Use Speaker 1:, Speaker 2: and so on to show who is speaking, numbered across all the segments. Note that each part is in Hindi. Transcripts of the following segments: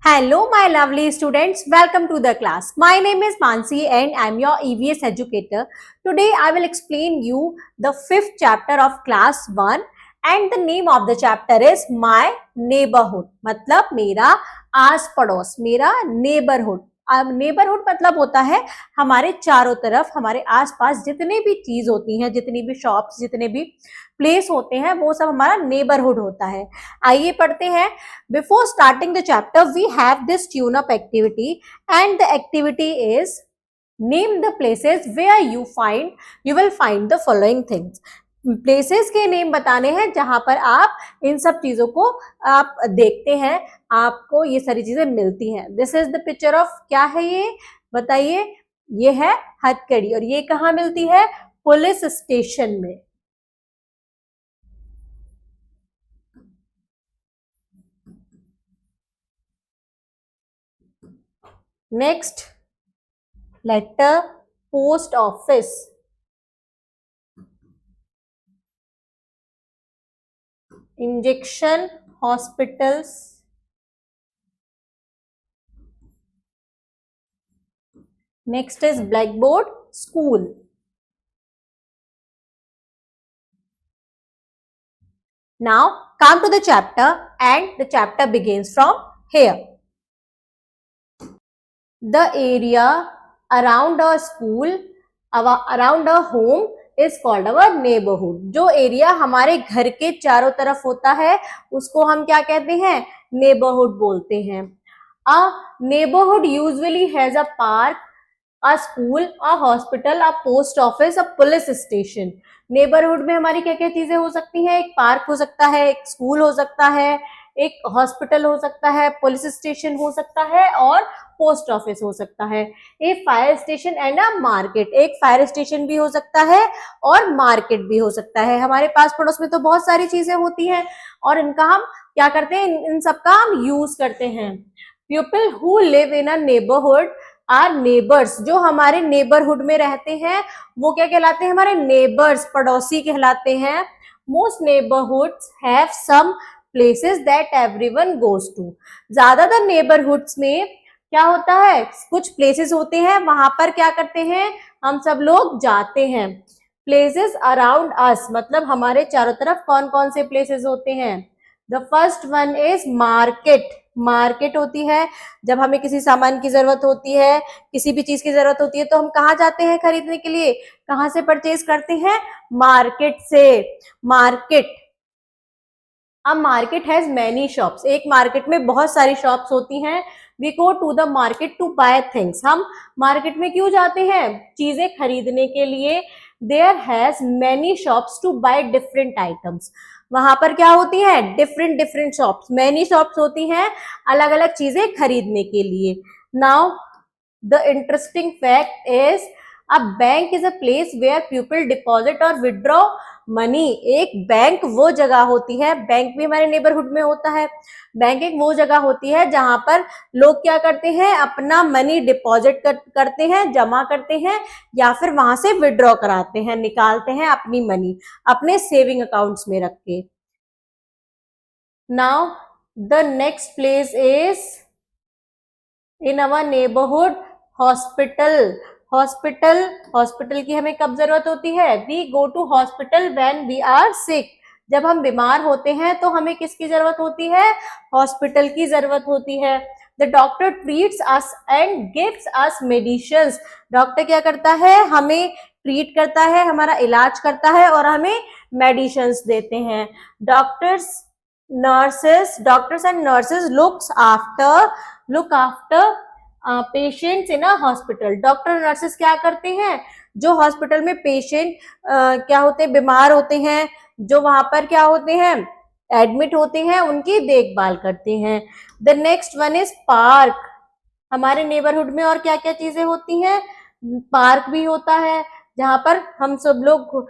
Speaker 1: Hello, my lovely students. Welcome to the class. My name is Mansi and I am your EVS educator. Today, I will explain you the fifth chapter of class 1 and the name of the chapter is My Neighborhood. मतलब मेरा आस पड़ोस, मेरा neighborhood. अब नेबरहुड मतलब होता है हमारे चारों तरफ, हमारे आसपास जितने भी चीज होती हैं, जितनी भी शॉप्स, जितने भी प्लेस होते हैं, वो सब हमारा नेबरहुड होता है। आइए पढ़ते हैं। Before starting the chapter we have this tune up activity and the activity is name the places where you will find the following things. Places के नेम बताने हैं जहां पर आप इन सब चीजों को आप देखते हैं, आपको ये सारी चीजें मिलती हैं। This is the picture of, क्या है ये बताइए? ये है हथकड़ी और ये कहाँ मिलती है? पुलिस स्टेशन में। Next, letter, post office, injection, hospitals, next is blackboard, school. Now come to the chapter and the chapter begins from here. The area around a school, around a home is called our neighborhood. जो एरिया हमारे घर के चारों तरफ होता है उसको हम क्या कहते हैं? नेबरहुड बोलते हैं। A neighborhood usually has a park, a school, a hospital, a post office, a police station. Neighbourhood में हमारी क्या क्या चीजें हो सकती हैं? एक पार्क हो सकता है, एक स्कूल हो सकता है, एक हॉस्पिटल हो सकता है, पुलिस स्टेशन हो सकता है और पोस्ट ऑफिस हो सकता है। A fire station and a market, एक फायर स्टेशन भी हो सकता है और मार्केट भी हो सकता है। हमारे पास पड़ोस में तो बहुत सारी चीजें होती हैं और इनका हम क्या करते हैं? इन सब का हम यूज करते हैं। People who live in a neighbourhood are neighbours, जो हमारे नेबरहुड में रहते हैं वो क्या कहलाते हैं? हमारे नेबर्स, पड़ोसी कहलाते हैं। Most neighbourhoods have some places that everyone goes to. ज्यादातर नेबरहुड्स में क्या होता है? कुछ प्लेसेस होते हैं, वहां पर क्या करते हैं? हम सब लोग जाते हैं। प्लेसेस अराउंड अस मतलब हमारे चारों तरफ कौन कौन से प्लेसेस होते हैं? The first one is market. Market होती है जब हमें किसी सामान की जरूरत होती है, किसी भी चीज की जरूरत होती है तो हम कहाँ जाते हैं खरीदने के लिए? कहाँ से परचेज करते हैं? मार्केट से। मार्केट, अब मार्केट हैज मैनी शॉप्स, एक मार्केट में बहुत सारी शॉप्स होती हैं। We go to the market to buy things, हम मार्केट में क्यों जाते हैं? चीजें खरीदने के लिए। There has many shops to buy different items, वहां पर क्या होती है? Different different shops, many shops होती हैं अलग अलग चीजें खरीदने के लिए। Now the interesting fact is a bank is a place where people deposit और विड्रॉ मनी। एक बैंक वो जगह होती है, बैंक भी हमारे नेबरहुड में होता है। बैंक एक वो जगह होती है जहां पर लोग क्या करते हैं? अपना मनी डिपॉजिट करते हैं, जमा करते हैं या फिर वहां से विड्रॉ कराते हैं, निकालते हैं अपनी मनी अपने सेविंग अकाउंट्स में रख के। Now the next place is in our neighbourhood hospital. Hospital, hospital की हमें कब जरूरत होती है? We go to hospital when we are sick, जब हम बीमार होते हैं तो हमें किसकी जरूरत होती है? हॉस्पिटल की जरूरत होती है। The doctor treats us and gives us medicines. Doctor क्या करता है? हमें ट्रीट करता है, हमारा इलाज करता है और हमें मेडिसिन्स देते हैं। Doctors and nurses look after patients in a hospital. Doctor nurses क्या करते हैं? जो हॉस्पिटल में पेशेंट क्या होते हैं? बीमार होते हैं, जो वहां पर क्या होते हैं? एडमिट होते हैं, उनकी देखभाल करते हैं। The next one is park. हमारे नेबरहुड में और क्या क्या चीजें होती हैं? पार्क भी होता है जहां पर हम सब लोग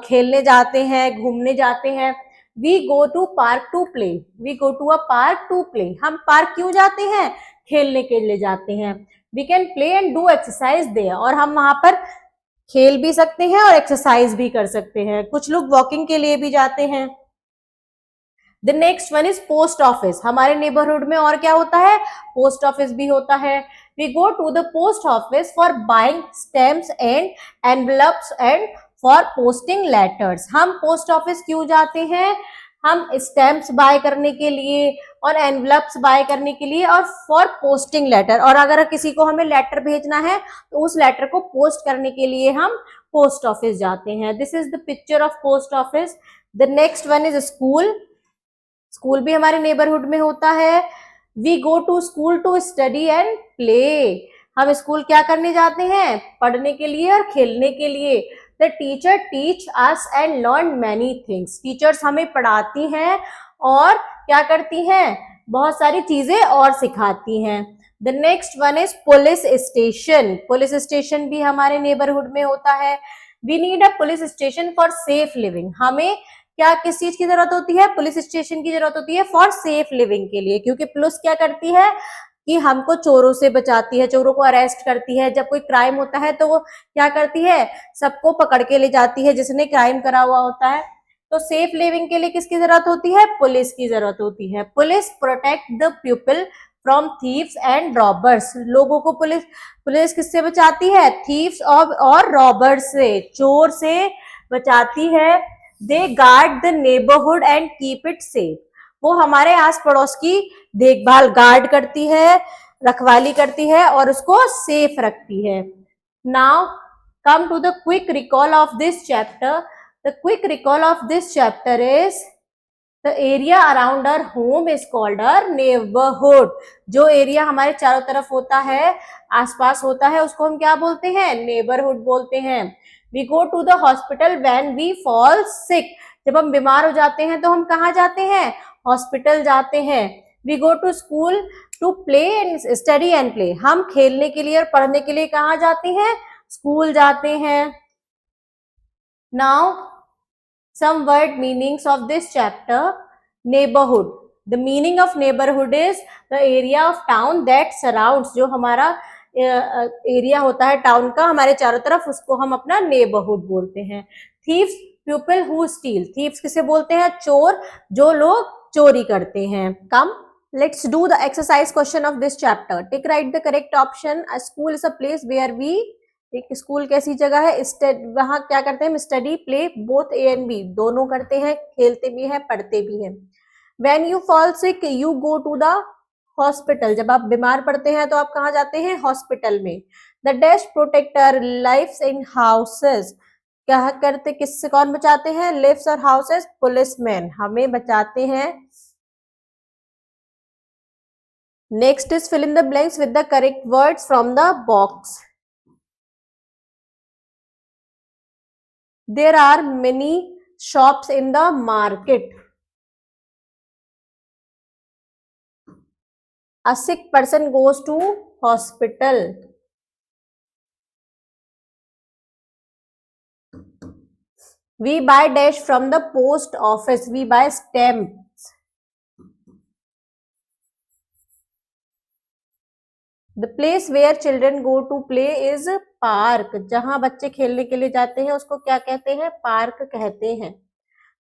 Speaker 1: खेलने जाते हैं, घूमने जाते हैं। We go to park to play, we go to a park to play. हम पार्क क्यों जाते हैं? खेलने के लिए जाते हैं। We can play and do exercise there, और हम वहां पर खेल भी सकते हैं और एक्सरसाइज भी कर सकते हैं। कुछ लोग वॉकिंग के लिए भी जाते हैं। The next one is post office. हमारे नेबरहुड में और क्या होता है, पोस्ट ऑफिस भी होता है। We go to the post office for buying stamps and envelopes and for posting letters. हम पोस्ट ऑफिस क्यों जाते हैं, हम स्टैम्प्स बाय करने के लिए और एनवलप्स बाय करने के लिए और फॉर पोस्टिंग लेटर, और अगर किसी को हमें लेटर भेजना है तो उस लेटर को पोस्ट करने के लिए हम पोस्ट ऑफिस जाते हैं। This is the picture of post office. The next one is school. School भी हमारे नेबरहुड में होता है। We go to school to study and play. हम स्कूल क्या करने जाते हैं, पढ़ने के लिए और खेलने के लिए। The teacher teach us and learn many things. Teachers हमें पढ़ाती हैं और क्या करती हैं, बहुत सारी चीजें और सिखाती हैं। The next one is police station. Police station भी हमारे नेबरहुड में होता है। We need a police station for safe living. हमें क्या किस चीज की जरूरत होती है, पुलिस स्टेशन की जरूरत होती है फॉर सेफ लिविंग के लिए, क्योंकि पुलिस क्या करती है कि हमको चोरों से बचाती है, चोरों को अरेस्ट करती है। जब कोई क्राइम होता है तो वो क्या करती है, सबको पकड़ के ले जाती है जिसने क्राइम करा हुआ होता है। तो सेफ लिविंग के लिए किसकी जरूरत होती है, पुलिस की जरूरत होती है। Police protect the people from thieves and robbers. लोगों को पुलिस किससे बचाती है, थीव्स और रॉबर्स से, चोर से बचाती है। They guard the neighbourhood and keep it safe. वो हमारे आस पड़ोस की देखभाल, गार्ड करती है, रखवाली करती है और उसको सेफ रखती है। Now come to the quick recall of this chapter. The quick recall of this chapter is the area around our home is called our neighbourhood. जो एरिया हमारे चारों तरफ होता है, आसपास होता है, उसको हम क्या बोलते हैं, नेबरहुड बोलते हैं। We go to the hospital when we fall sick. जब हम बीमार हो जाते हैं तो हम कहाँ जाते हैं, हॉस्पिटल जाते हैं। We go to school to play and study and play. हम खेलने के लिए और पढ़ने के लिए कहाँ जाते हैं, स्कूल जाते हैं। Now some word meanings of this chapter. Neighborhood. The meaning of neighborhood is the area of town that surrounds. जो हमारा एरिया होता है टाउन का हमारे चारों तरफ, उसको हम अपना नेबरहुड बोलते हैं। Thieves, people who steal. Thieves किसे बोलते हैं, चोर, जो लोग चोरी करते हैं। Come let's do the exercise question of this chapter. Tick right the correct option. A school is a place where we. एक स्कूल कैसी जगह है, वहां क्या करते हैं हम, study play both A and B, दोनों करते हैं, खेलते भी हैं पढ़ते भी हैं। When you fall sick you go to the hospital. जब आप बीमार पड़ते हैं तो आप कहाँ जाते हैं, हॉस्पिटल में। The dash protector lifes in houses. क्या करते, किससे कौन बचाते हैं, लिव्स और हाउसेस, पुलिसमैन हमें बचाते हैं। Next is fill in the blanks with the correct words from the box. There are many shops in the market. A sick person goes to hospital. We buy dash from the post office. We buy stamps. The place where children go to play is park. जहां बच्चे खेलने के लिए जाते हैं उसको क्या कहते हैं, पार्क कहते हैं।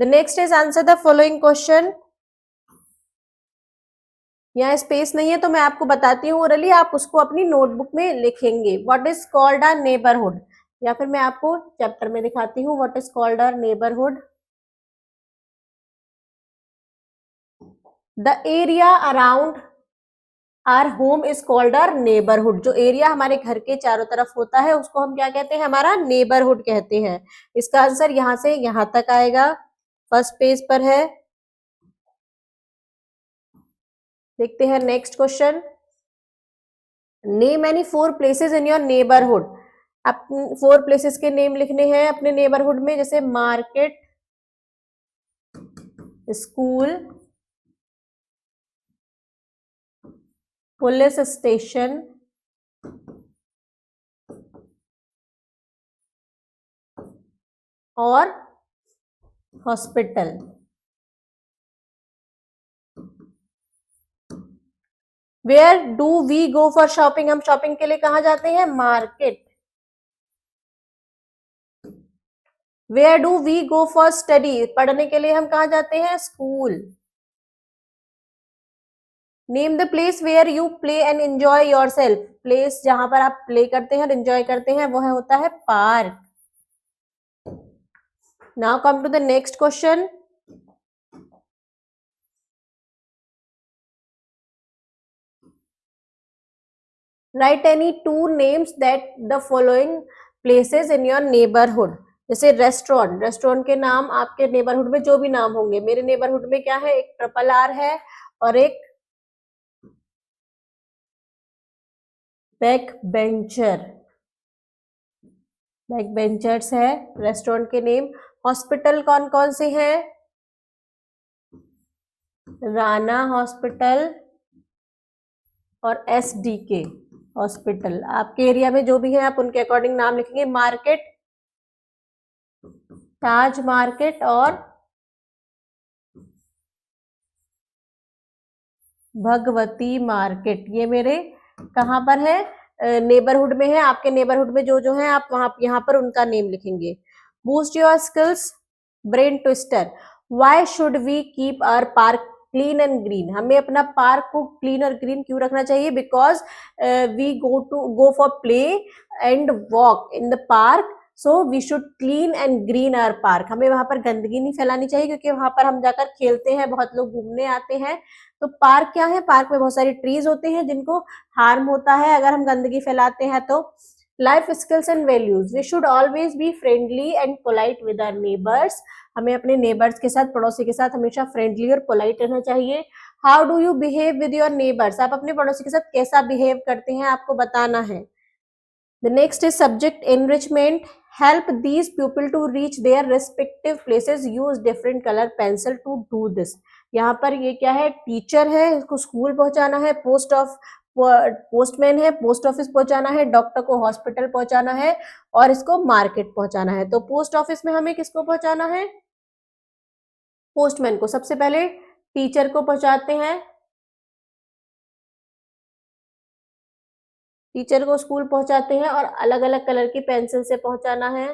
Speaker 1: The next is answer the following question. यहाँ स्पेस नहीं है तो मैं आपको बताती हूँ ओरली, आप उसको अपनी नोटबुक में लिखेंगे। What is called a neighbourhood, या फिर मैं आपको चैप्टर में दिखाती हूँ। What is called a neighbourhood. The area around our home is called our neighbourhood. जो एरिया हमारे घर के चारों तरफ होता है उसको हम क्या कहते हैं, हमारा नेबरहुड कहते हैं। इसका आंसर यहां से यहां तक आएगा, फर्स्ट पेज पर है। देखते हैं next question. Name any 4 places in your neighbourhood. आप 4 प्लेसेस के नेम लिखने हैं अपने नेबरहुड में, जैसे मार्केट, स्कूल, पुलिस स्टेशन, और hospital. Where do we go for shopping. हम शॉपिंग के लिए कहाँ जाते हैं, market. Where do we go for study. पढ़ने के लिए हम कहाँ जाते हैं, school. Name the place where you play and enjoy yourself. Place जहां पर आप प्ले करते हैं और एंजॉय करते हैं वो है होता है park. Now come to the next question. Write any two names that the following places in your neighbourhood. जैसे रेस्टोरेंट, रेस्टोरेंट के नाम आपके नेबरहुड में जो भी नाम होंगे, मेरे नेबरहुड में क्या है, एक ट्रिपल आर है और एक बैक बेंचर, बैक बेंचर्स है रेस्टोरेंट के नेम। हॉस्पिटल कौन कौन से हैं, राना हॉस्पिटल और एसडीके हॉस्पिटल। आपके एरिया में जो भी है आप उनके अकॉर्डिंग नाम लिखेंगे। मार्केट, ताज मार्केट और भगवती मार्केट, ये मेरे कहां पर है, नेबरहुड में है। आपके नेबरहुड में जो जो है आप वहां यहाँ पर उनका नेम लिखेंगे। Boost your skills, brain twister. Why should we keep our park clean and green. हमें अपना पार्क को क्लीन और ग्रीन क्यों रखना चाहिए, because we go for play and walk in the park, so we should clean and green our park. हमें वहां पर गंदगी नहीं फैलानी चाहिए क्योंकि वहां पर हम जाकर खेलते हैं, बहुत लोग घूमने आते हैं। तो पार्क क्या है, पार्क में बहुत सारी ट्रीज होते हैं जिनको हार्म होता है अगर हम गंदगी फैलाते हैं तो। Life skills and values, we should always be friendly and polite with our neighbours. हमें अपने नेबर्स के साथ, पड़ोसी के साथ हमेशा फ्रेंडली और पोलाइट रहना चाहिए। How do you behave with your neighbours, आप अपने पड़ोसी के साथ कैसा बिहेव करते हैं आपको बताना है। The next is subject enrichment. Help these people to reach their respective places. Use different color pencil to do this. यहाँ पर ये क्या है, टीचर है, इसको स्कूल पहुंचाना है, पोस्टमैन है, पोस्ट ऑफिस पहुंचाना है, डॉक्टर को हॉस्पिटल पहुंचाना है और इसको मार्केट पहुंचाना है। तो पोस्ट ऑफिस में हमें किसको पहुंचाना है, पोस्टमैन को। सबसे पहले टीचर को पहुंचाते हैं, टीचर को स्कूल पहुंचाते हैं और अलग अलग कलर की पेंसिल से पहुंचाना है।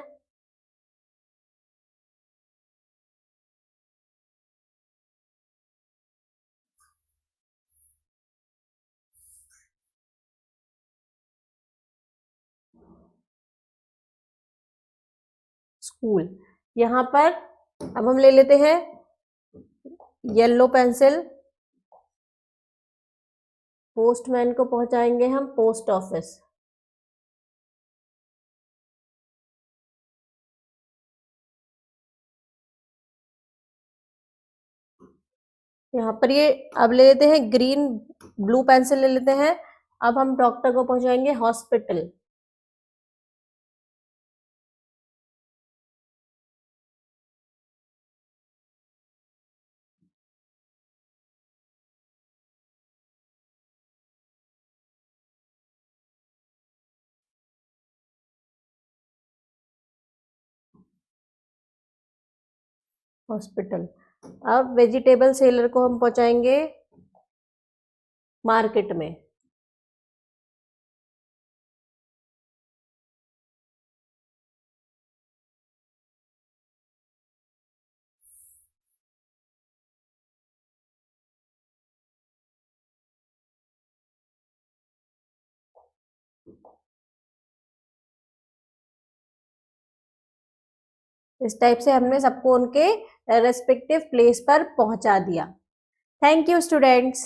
Speaker 1: स्कूल, यहाँ पर अब हम ले लेते हैं येलो पेंसिल, पोस्टमैन को पहुंचाएंगे हम पोस्ट ऑफिस। यहाँ पर ये अब ले लेते हैं ग्रीन, ब्लू पेंसिल ले लेते हैं। अब हम डॉक्टर को पहुंचाएंगे हॉस्पिटल। हॉस्पिटल। अब वेजिटेबल सेलर को हम पहुंचाएंगे मार्केट में। इस टाइप से हमने सबको उनके रेस्पेक्टिव प्लेस पर पहुंचा दिया। Thank you students.